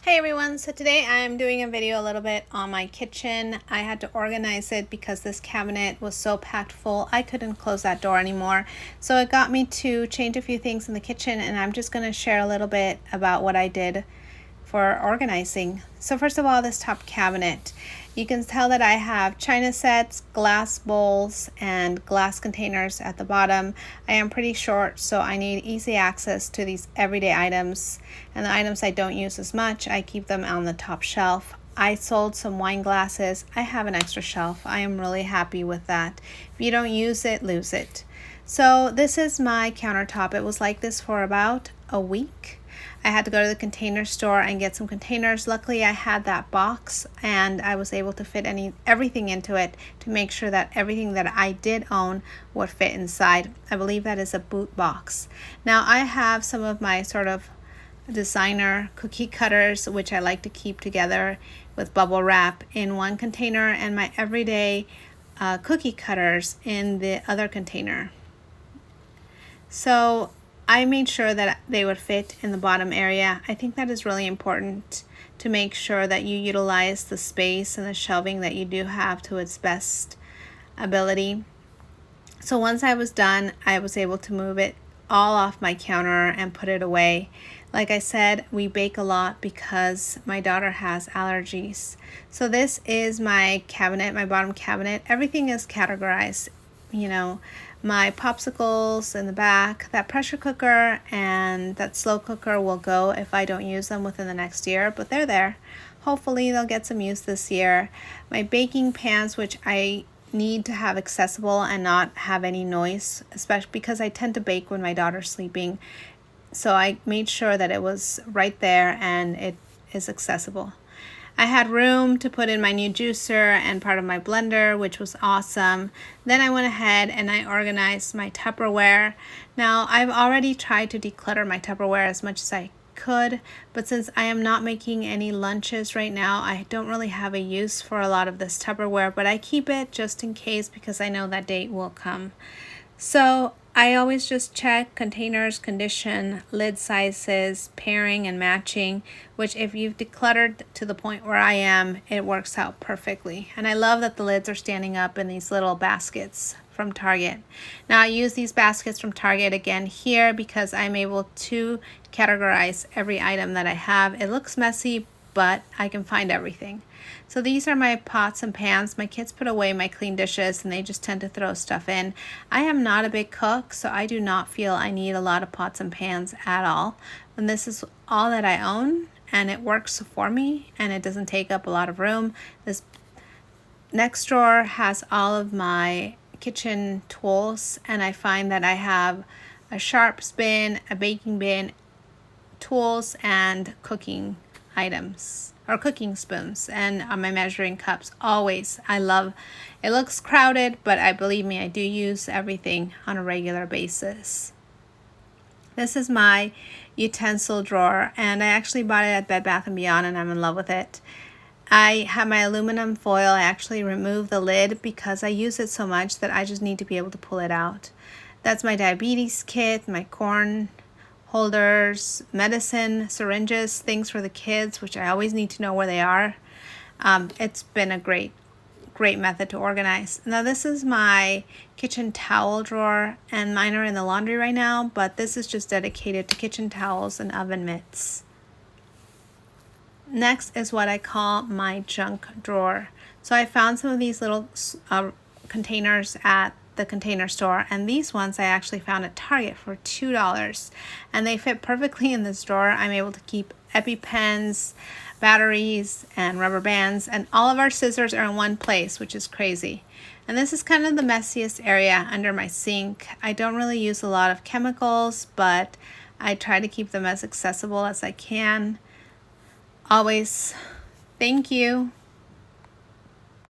Hey everyone, so today I'm doing a video a little bit on my kitchen. I had to organize it because this cabinet was so packed full I couldn't close that door anymore. So it got me to change a few things in the kitchen, and I'm just going to share a little bit about what I did for organizing. So first of all, this top cabinet. You can tell that I have china sets, glass bowls, and glass containers at the bottom. I am pretty short, so I need easy access to these everyday items. And the items I don't use as much, I keep them on the top shelf. I sold some wine glasses. I have an extra shelf. I am really happy with that. If you don't use it, lose it. So this is my countertop. It was like this for about a week. I had to go to the container store and get some containers. Luckily, I had that box and I was able to fit everything into it to make sure that everything that I did own would fit inside. I believe that is a boot box. Now, I have some of my sort of designer cookie cutters, which I like to keep together with bubble wrap in one container, and my everyday cookie cutters in the other container. So I made sure that they would fit in the bottom area. I think that is really important to make sure that you utilize the space and the shelving that you do have to its best ability. So once I was done, I was able to move it all off my counter and put it away. Like I said, we bake a lot because my daughter has allergies. So this is my cabinet, my bottom cabinet. Everything is categorized. My popsicles in the back, that pressure cooker and that slow cooker will go if I don't use them within the next year, but they're there. Hopefully they'll get some use this year. My baking pans, which I need to have accessible and not have any noise, especially because I tend to bake when my daughter's sleeping. So I made sure that it was right there and it is accessible. I had room to put in my new juicer and part of my blender, which was awesome. Then I went ahead and I organized my Tupperware. Now, I've already tried to declutter my Tupperware as much as I could, but since I am not making any lunches right now, I don't really have a use for a lot of this Tupperware, but I keep it just in case because I know that date will come. So I always just check containers, condition, lid sizes, pairing and matching, which if you've decluttered to the point where I am, it works out perfectly. And I love that the lids are standing up in these little baskets from Target. Now I use these baskets from Target again here because I'm able to categorize every item that I have. It looks messy, but I can find everything. So these are my pots and pans. My kids put away my clean dishes and they just tend to throw stuff in. I am not a big cook, so I do not feel I need a lot of pots and pans at all. And this is all that I own and it works for me and it doesn't take up a lot of room. This next drawer has all of my kitchen tools, and I find that I have a sharps bin, a baking bin, tools, and cooking items or cooking spoons, and my measuring cups. Always, I love it. Looks crowded, but believe me, I do use everything on a regular basis. This is my utensil drawer, and I actually bought it at Bed Bath & Beyond, and I'm in love with it. I have my aluminum foil. I actually removed the lid because I use it so much that I just need to be able to pull it out. That's my diabetes kit, my corn holders, medicine, syringes, things for the kids, which I always need to know where they are. It's been a great method to organize. Now this is my kitchen towel drawer, and mine are in the laundry right now, but this is just dedicated to kitchen towels and oven mitts. Next is what I call my junk drawer. So I found some of these little containers at the Container Store, and these ones I actually found at Target for $2, and they fit perfectly in this drawer. I'm able to keep EpiPens, batteries, and rubber bands, and all of our scissors are in one place, which is crazy. And this is kind of the messiest area under my sink. I don't really use a lot of chemicals, but I try to keep them as accessible as I can. Always, thank you.